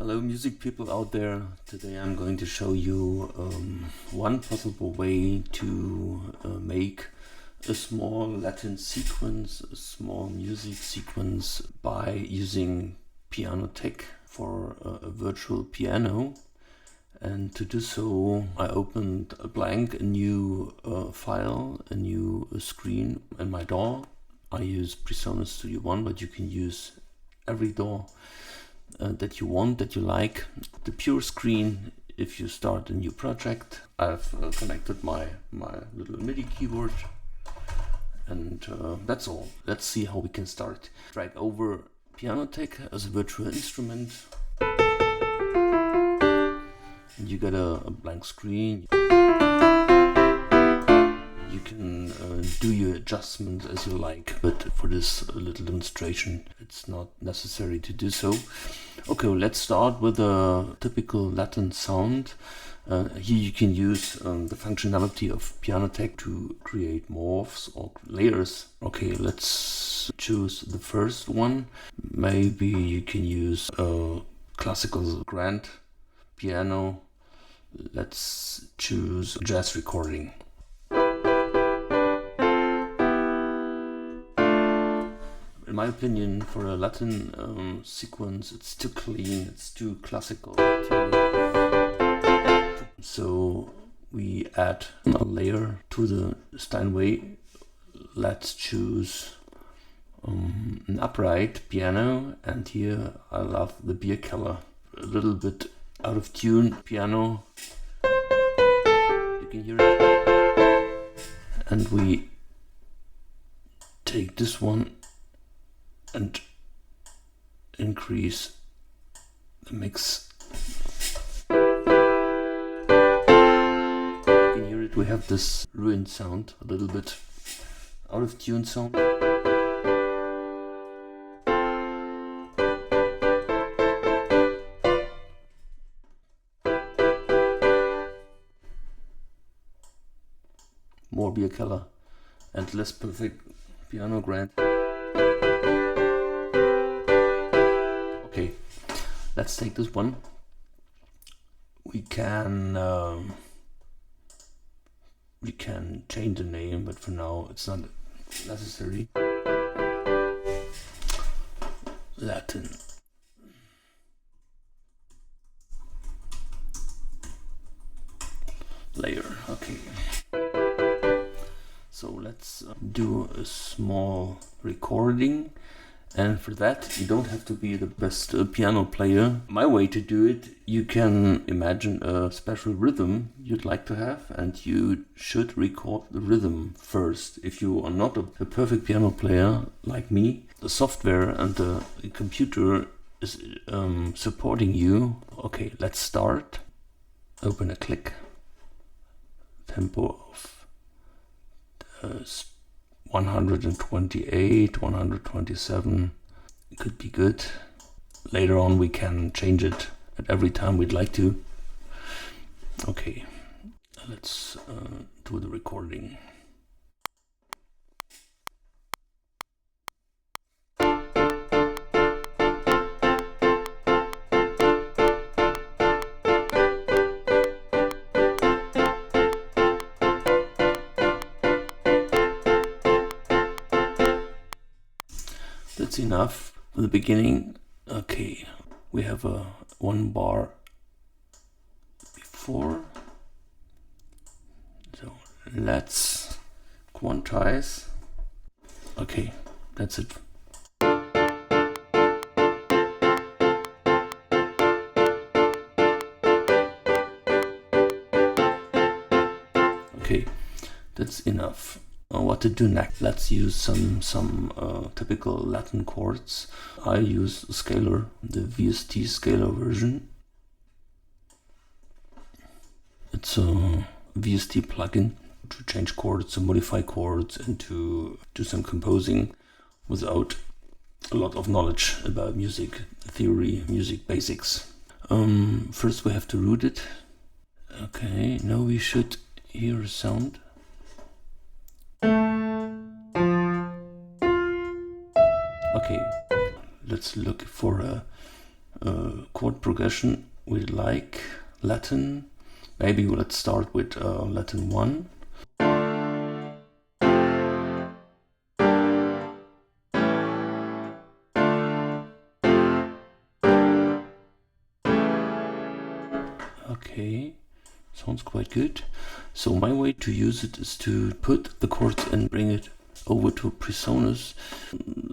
Hello music people out there. Today I'm going to show you one possible way to make a small Latin sequence, a small music sequence by using Pianoteq for a virtual piano. And to do so I opened a new file, a new screen in my DAW. I use PreSonus Studio One, but you can use every DAW that you want, that you like. The pure screen if you start a new project. I've connected my little MIDI keyboard, and that's all. Let's see how we can start. Drag over Pianoteq as a virtual instrument, and you get a blank screen. You can do your adjustments as you like, but for this little demonstration it's not necessary to do so. Okay, let's start with a typical Latin sound. Here you can use the functionality of Pianoteq to create morphs or layers. Okay, let's choose the first one. Maybe you can use a classical grand piano. Let's choose jazz recording. In my opinion, for a Latin sequence, it's too clean, it's too classical. So we add a layer to the Steinway. Let's choose an upright piano, and here I love the Bierkeller. A little bit out of tune piano. You can hear it. And we take this one and increase the mix. You can hear it, we have this ruined sound, a little bit out of tune sound. More Bierkeller and less perfect piano grand. Okay, let's take this one. We can change the name, but for now it's not necessary. Latin. Layer. Okay. So let's do a small recording. And for that, you don't have to be the best piano player. My way to do it, you can imagine a special rhythm you'd like to have, and you should record the rhythm first. If you are not a perfect piano player like me, the software and the computer is supporting you. Okay, let's start. Open a click. Tempo of 128, 127, it could be good. Later on we can change it at every time we'd like to. Okay, let's do the recording. That's enough for the beginning. Okay, we have a one bar before. So let's quantize. Okay, that's it. Okay, that's enough. What to do next? Let's use some typical Latin chords. I use a scaler, the VST scaler version. It's a VST plugin to change chords, to modify chords, and to do some composing without a lot of knowledge about music theory, music basics. First we have to root it. Okay, now we should hear a sound. Okay, let's look for a chord progression we like. Latin. Maybe let's start with Latin 1. Okay, sounds quite good. So my way to use it is to put the chords and bring it over to PreSonus.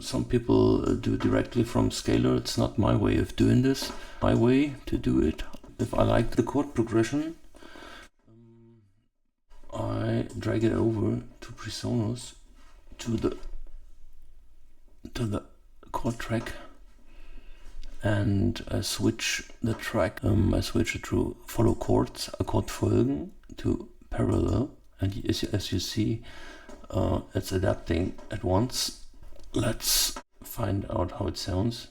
Some people do it directly from Scalar. It's not my way of doing this. My way to do it, if I like the chord progression, I drag it over to PreSonus to the chord track, and I switch the track. I switch it to follow chords, Akkordfolgen, to parallel, and as you see, it's adapting at once. Let's find out how it sounds.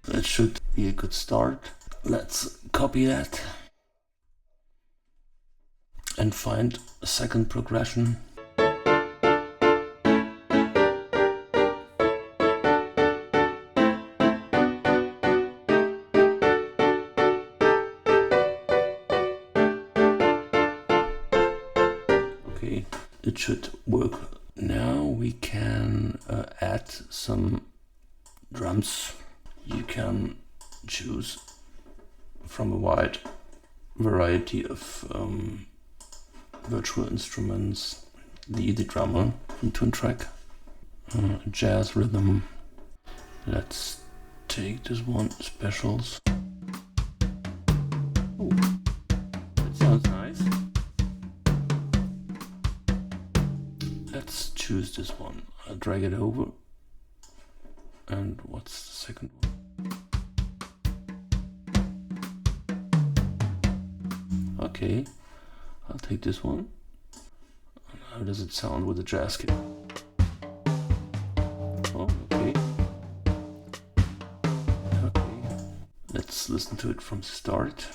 That should be a good start. Let's copy that and find a second progression. Okay, it should work. Now we can add some drums. You can choose from a wide variety of virtual instruments, the EzDrummer from Twin Track, jazz rhythm. Let's take this one, specials. Oh, that sounds nice. Let's choose this one. I'll drag it over. And what's the second one? Okay, I'll take this one. How does it sound with the jazz kit? Oh, okay. Okay, let's listen to it from start.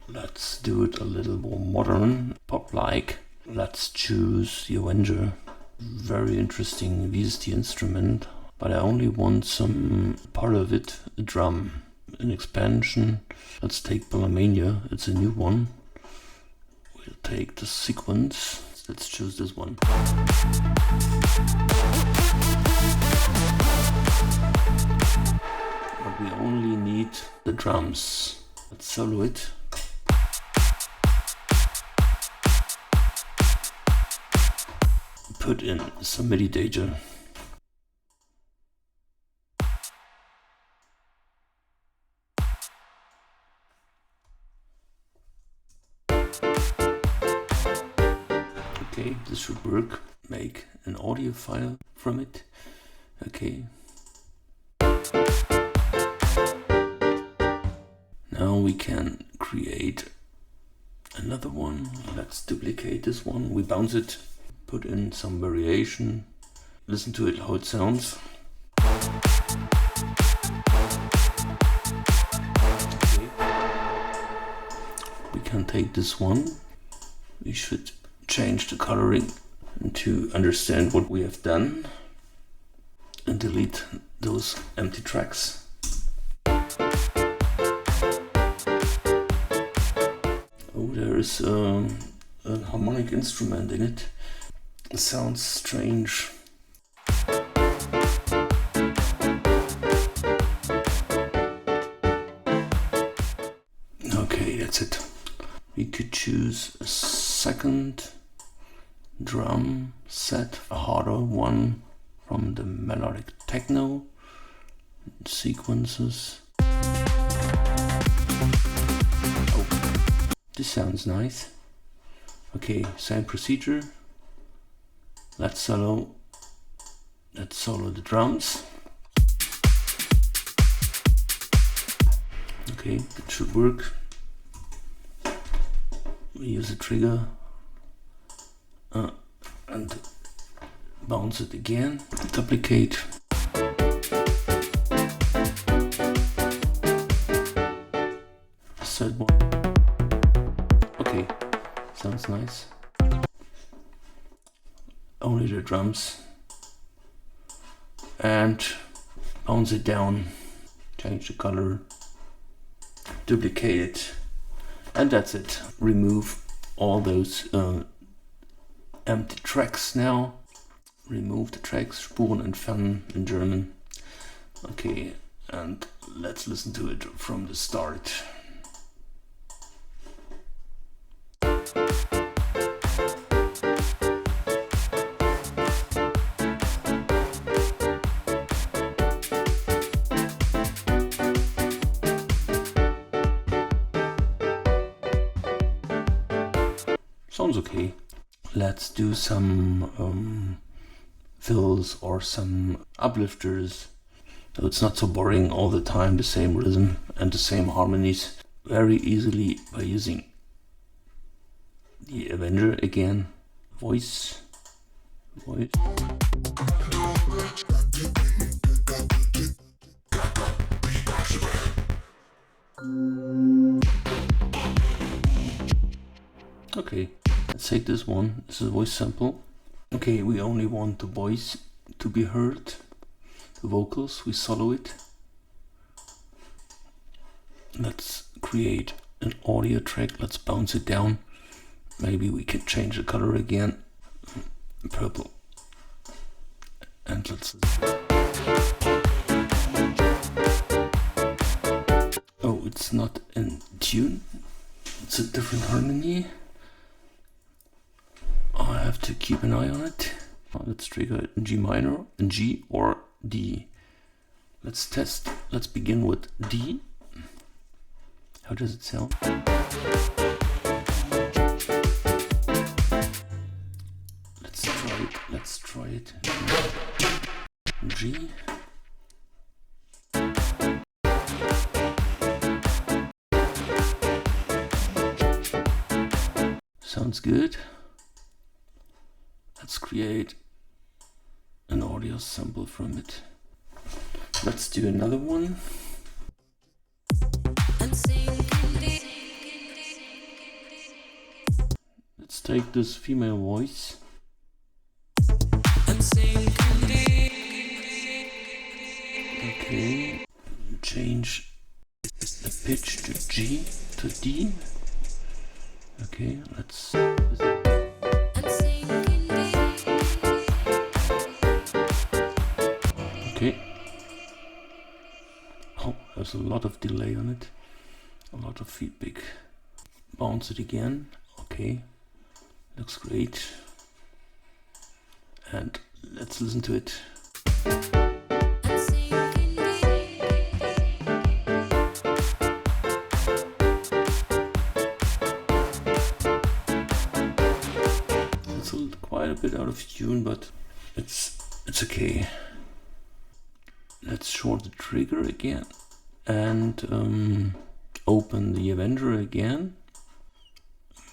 Let's do it a little more modern, pop-like. Let's choose the Avenger. Very interesting VST instrument, but I only want some part of it, a drum, an expansion. Let's take Ballermania, it's a new one. We'll take the sequence. Let's choose this one. But we only need the drums. Let's solo it. Put in some MIDI data. Okay, this should work. Make an audio file from it. Okay. Now we can create another one. Let's duplicate this one. We bounce it. Put in some variation, listen to it, how it sounds. Okay. We can take this one. We should change the coloring to understand what we have done and delete those empty tracks. Oh, there is a harmonic instrument in it. It sounds strange. Okay, that's it. We could choose a second drum set, a harder one from the melodic techno sequences. Oh, this sounds nice. Okay, same procedure. Let's solo the drums. Okay, it should work. We use a trigger and bounce it again. Duplicate. offset one. Okay, sounds nice. Only the drums. And bounce it down, change the color, duplicate it, and that's it. Remove all those empty tracks now. Remove the tracks, Spuren entfernen in German. Okay, and let's listen to it from the start. Sounds okay. Let's do some fills or some uplifters, so it's not so boring all the time, the same rhythm and the same harmonies, very easily by using the Avenger again. Voice. Okay, let's take this one. This is a voice sample. Okay, we only want the voice to be heard. The vocals, we solo it. Let's create an audio track. Let's bounce it down. Maybe we can change the color again. Purple. And let's... Oh, it's not in tune. It's a different harmony. I have to keep an eye on it. Let's trigger it in G minor, in G or D. Let's test. Let's begin with D. How does it sound? Let's try it. In G. Sounds good. Let's create an audio sample from it. Let's do another one. Let's take this female voice. Okay, change the pitch to G to D. Okay, let's... Okay. Oh, there's a lot of delay on it. A lot of feedback. Bounce it again. Okay. Looks great. And let's listen to it. It's quite a bit out of tune, but it's okay. Let's short the trigger again and open the Avenger again,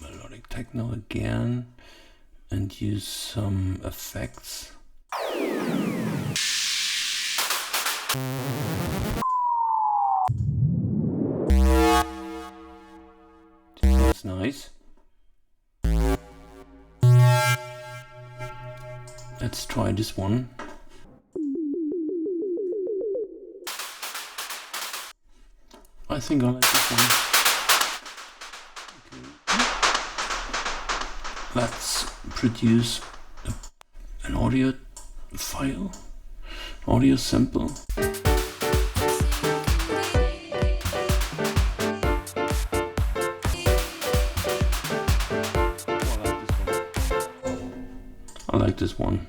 melodic techno again, and use some effects. That's nice. Let's try this one. I think I like this one. Okay. Let's produce an audio file, audio sample. I like this one.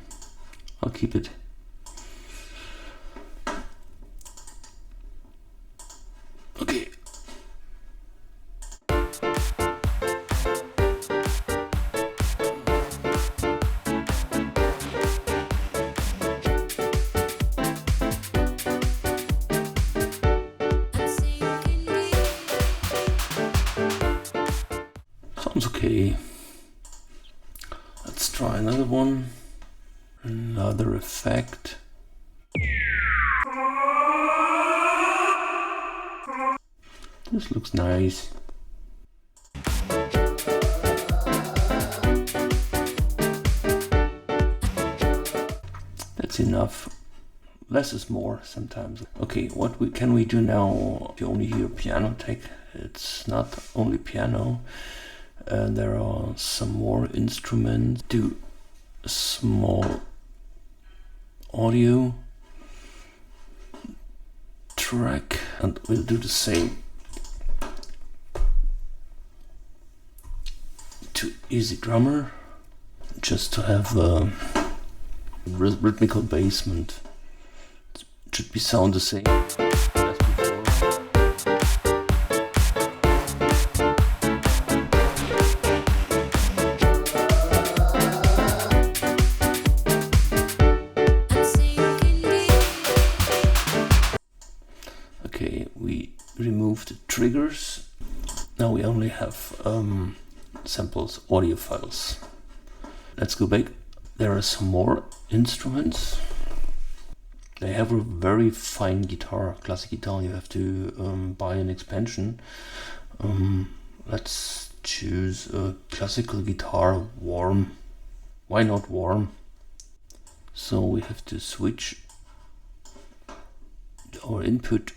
I'll keep it. Okay. Sounds okay. Let's try another one. Another effect. This looks nice. enough. Less is more sometimes. Okay, what can we do now? You only hear Pianoteq. It's not only piano. There are some more instruments. Do a small audio track, and we'll do the same to EzDrummer, just to have a rhythmical basement. It should be sound the same as before. Okay, we removed the triggers. Now we only have samples, audio files. Let's go back. There are some more instruments. They have a very fine guitar, classic guitar. You have to buy an expansion. Let's choose a classical guitar, warm. Why not warm? So we have to switch our input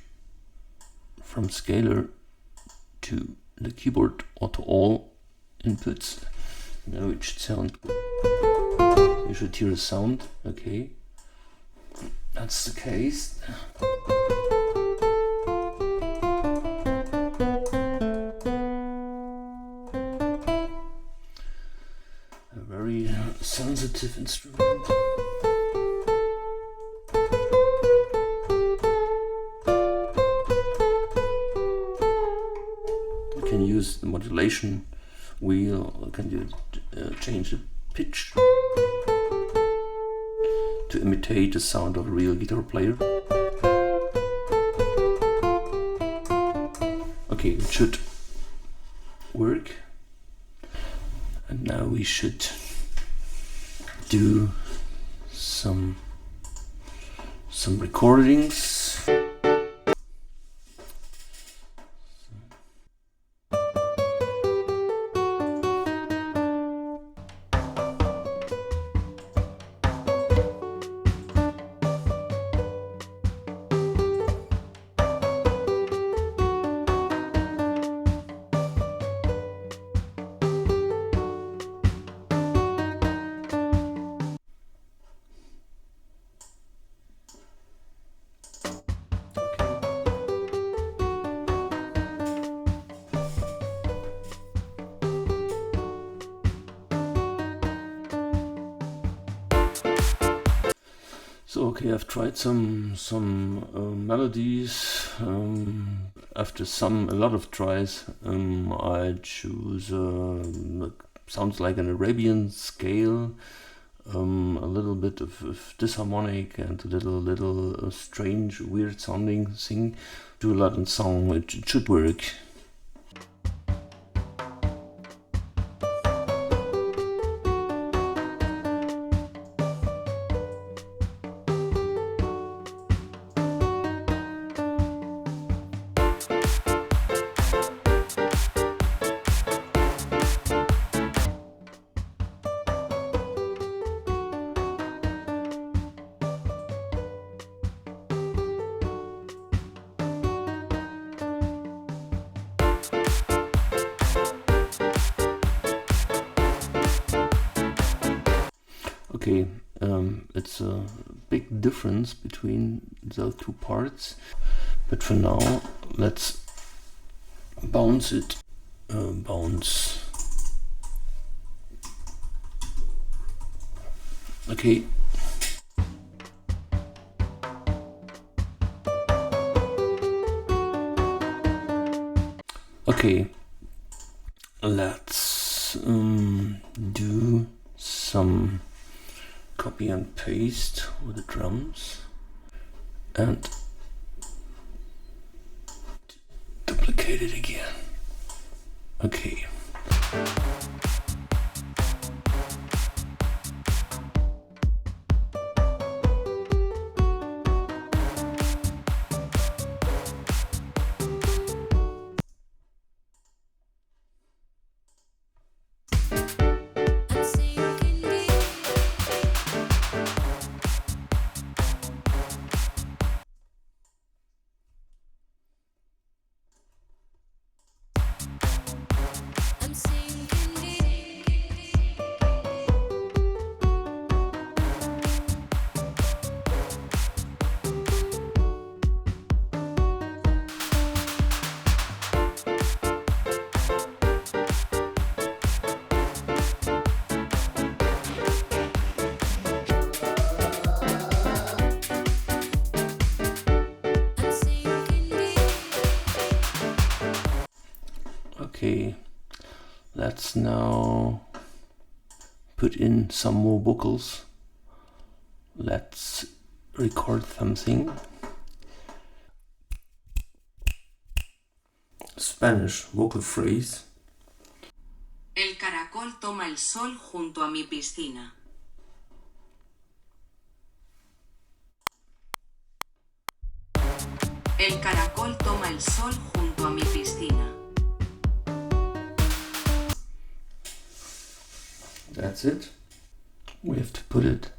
from scalar to the keyboard or to all inputs. Now it should sound good. You should hear a sound. Okay. That's the case. A very sensitive instrument. We can use the modulation wheel. We can change the pitch to imitate the sound of a real guitar player. Okay, it should work. And now we should do some recordings. So okay, I've tried some melodies. After a lot of tries, I choose sounds like an Arabian scale, a little bit of disharmonic and a little strange, weird sounding thing. Do a lot in song. It should work. Okay, it's a big difference between those two parts, but for now let's bounce it. Bounce. Okay. Okay, let's do some copy and paste with the drums and duplicate it again. Okay. Okay, let's now put in some more vocals. Let's record something. Spanish vocal phrase. El caracol toma el sol junto a mi piscina. El caracol toma el sol junto a mi piscina. That's it. We have to put it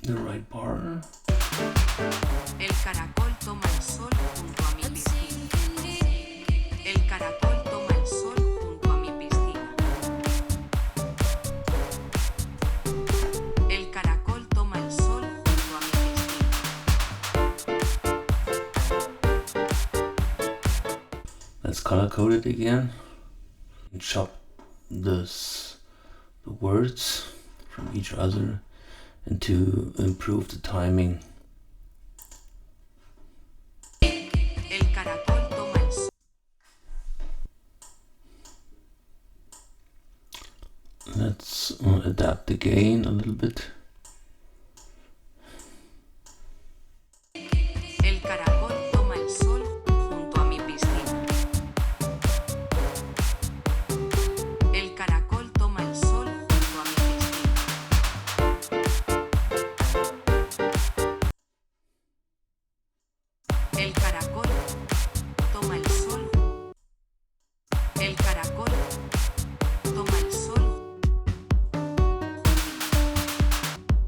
in the right bar. El caracol toma el sol junto a mi piscina. El caracol toma el sol junto a mi piscina. El caracol toma el sol junto a mi piscina. Let's color code it again. And chop the words from each other and to improve the timing. El caracol toma el sol. Let's adapt the gain a little bit. El caracol toma el sol junto a mi piscina. El caracol toma el sol junto a mi piscina. El caracol toma el sol. El caracol toma el sol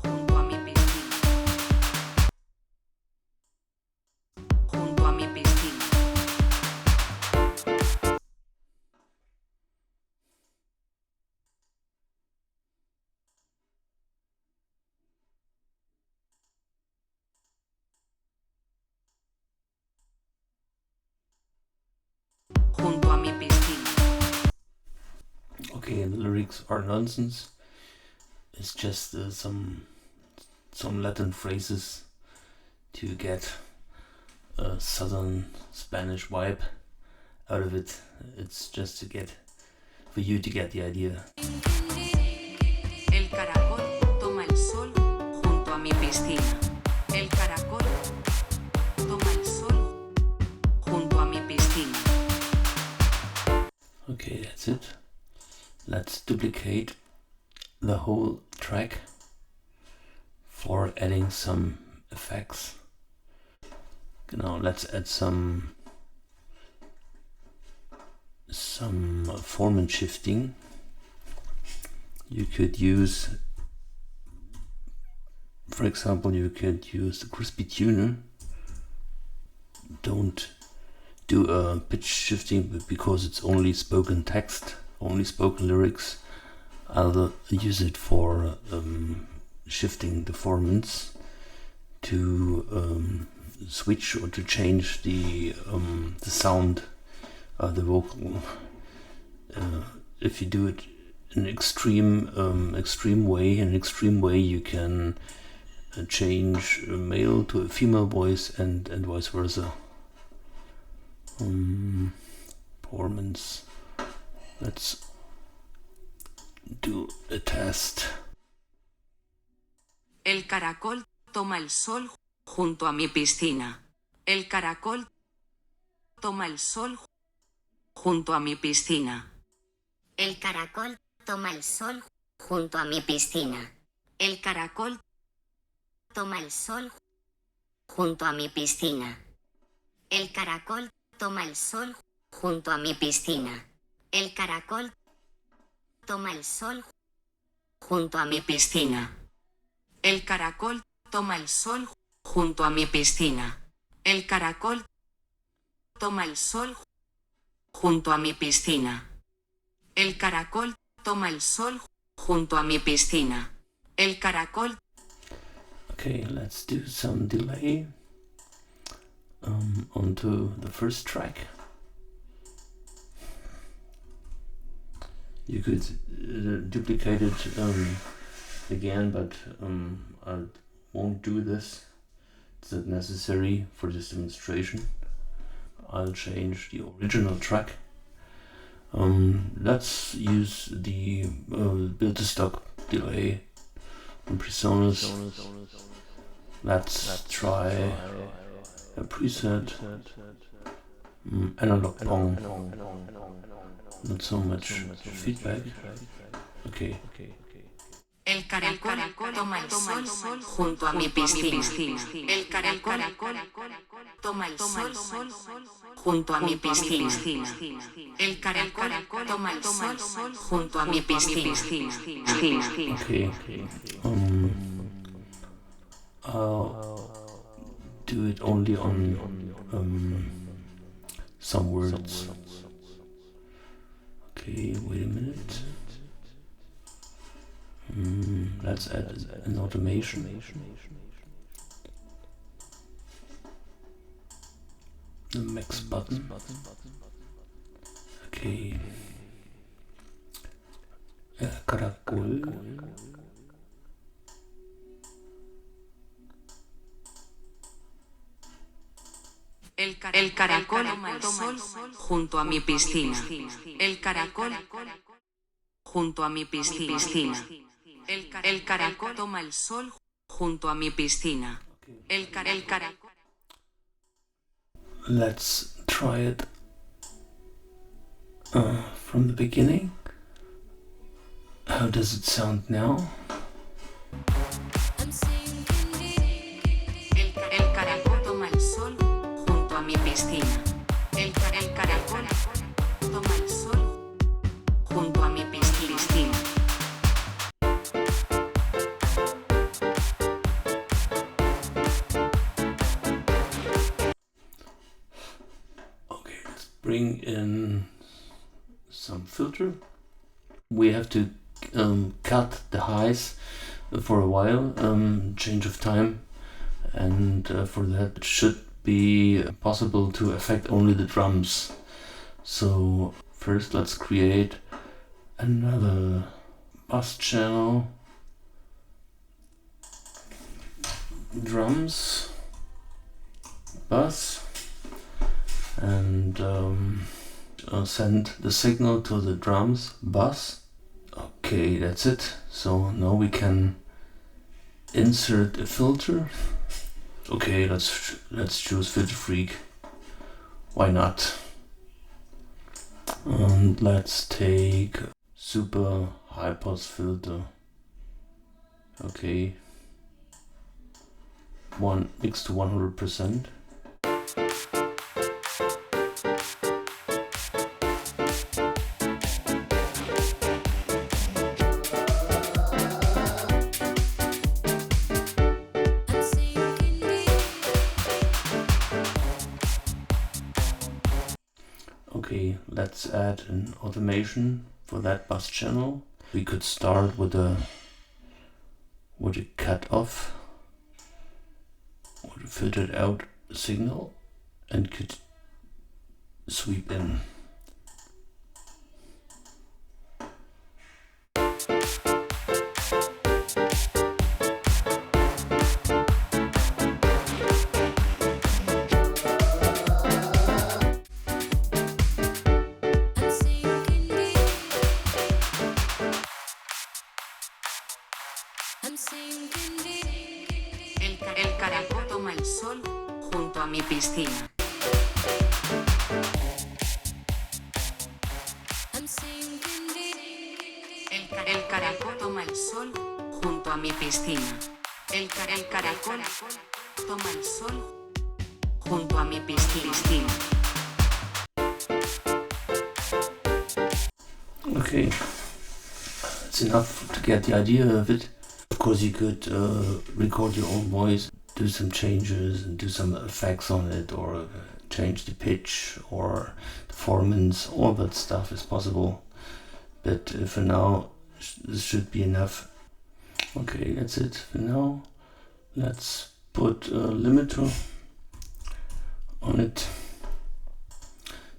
junto a mi piscina. Junto a mi piscina. Junto a mi piscina. Okay, the lyrics are nonsense. It's just some Latin phrases to get a southern Spanish vibe out of it. It's just for you to get the idea. El caracol toma el sol junto a mi piscina. El caracol toma el sol junto a mi piscina. Okay, that's it. Let's duplicate the whole track for adding some effects. Now let's add some form and shifting. You could use, for example, you could use the crispy tuner. Don't do a pitch shifting because it's only spoken text, only spoken lyrics. I'll use it for shifting the formants to switch or to change the sound of the vocal. If you do it in extreme way, you can change a male to a female voice and vice versa. Formants. Let's do a test. El caracol toma el sol junto a mi piscina. El caracol toma el sol junto a mi piscina. El caracol toma el sol junto a mi piscina. El caracol toma el sol junto a mi piscina. El caracol toma el sol junto a mi piscina. El caracol toma el sol junto a mi piscina. El caracol toma el sol junto a mi piscina. El caracol toma el sol junto a mi piscina. El caracol toma el sol junto a mi piscina. El caracol. Okay, let's do some delay onto the first track. You could duplicate it again, but I won't do this. It's not necessary for this demonstration. I'll change the original track Let's use the build-to-stock delay from PreSonus. Let's try a preset. Analog bong. Not so much feedback. Okay. El caracol toma el sol junto a mi piscina. El caracol toma el sol junto a mi piscina. El caracol toma el sol junto a mi piscina. Okay. I'll do it only on some words. Okay, wait a minute. Let's add an automation. The max button. Okay. Caracol. El caracol toma el sol junto a mi piscina. El caracol junto a mi piscina. El caracol toma el sol junto a mi piscina. El caracol. Let's try it from the beginning. How does it sound now? El caracol toma el sol junto a mi piscina. El caracol toma el sol junto a mi piscina. Okay, let's bring in some filter. We have to cut the highs for a while, change of time, and for that it should be possible to affect only the drums. So first let's create another bass channel, drums, bass, and send the signal to the drums, bass. Okay, that's it. So now we can insert a filter. Okay, let's choose Filter Freak. Why not? And let's take super high pass filter. Okay, mix to 100%. Okay, let's add an automation for that bass channel. We could start with a cut off or a filtered out signal and could sweep in. El caracol toma el sol junto a mi piscina. El caracol toma el sol junto a mi piscina. El caracol toma el sol junto a mi piscina. Okay, it's enough to get the idea of it. Of course, you could record your own voice, do some changes and do some effects on it, or change the pitch or the performance. All that stuff is possible, but for now this should be enough. Okay, that's it for now. Let's put a limiter on it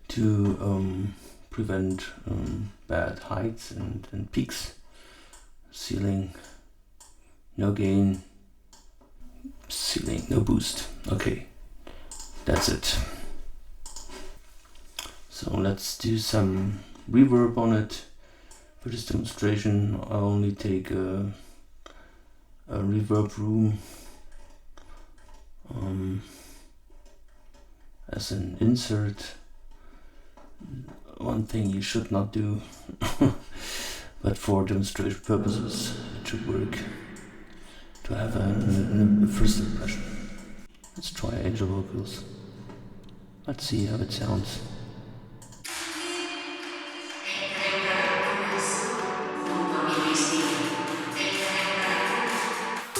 to prevent bad heights and peaks. Ceiling, no gain. Ceiling, no boost. Okay, that's it. So let's do some reverb on it. For this demonstration I only take a reverb room as an insert. One thing you should not do, but for demonstration purposes it should work, to have a first impression. Let's try angel vocals. Let's see how it sounds.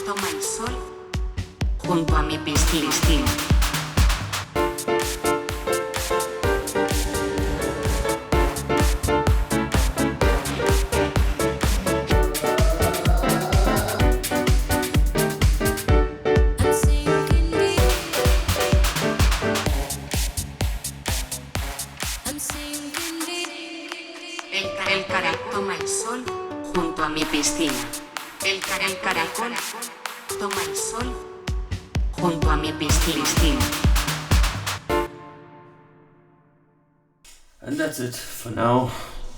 Toma el sol junto a mi piscina. El caracol toma el sol junto a mi piscina. El caracol toma el sol junto a mi piscina. And that's it for now.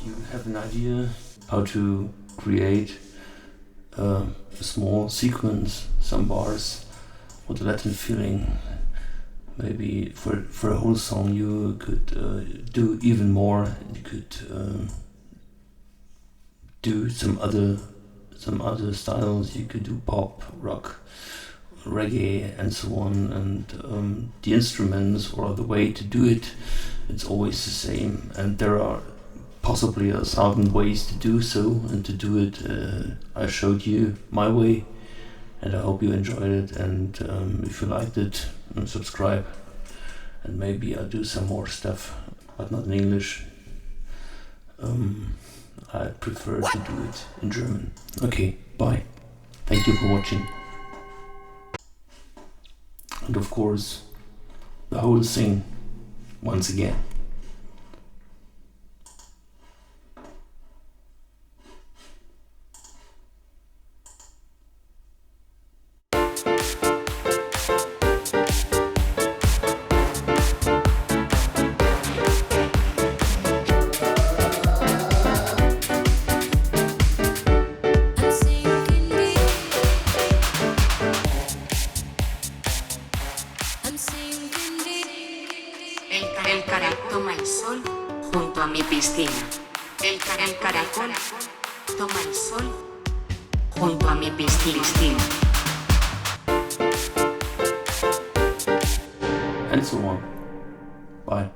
You have an idea how to create a small sequence, some bars with a Latin feeling. Maybe for a whole song you could do even more. You could do some other styles. You could do pop, rock, reggae, and so on. And the instruments or the way to do it, it's always the same. And there are possibly 1,000 ways to do so. And to do it, I showed you my way. And I hope you enjoyed it. And if you liked it, subscribe. And maybe I'll do some more stuff, but not in English. I prefer to do it in German. Okay, bye. Thank you for watching. And of course, the whole thing once again. El caracol toma el sol junto a mi piscina. El caracol toma el sol junto a mi piscina. And so on. Bye.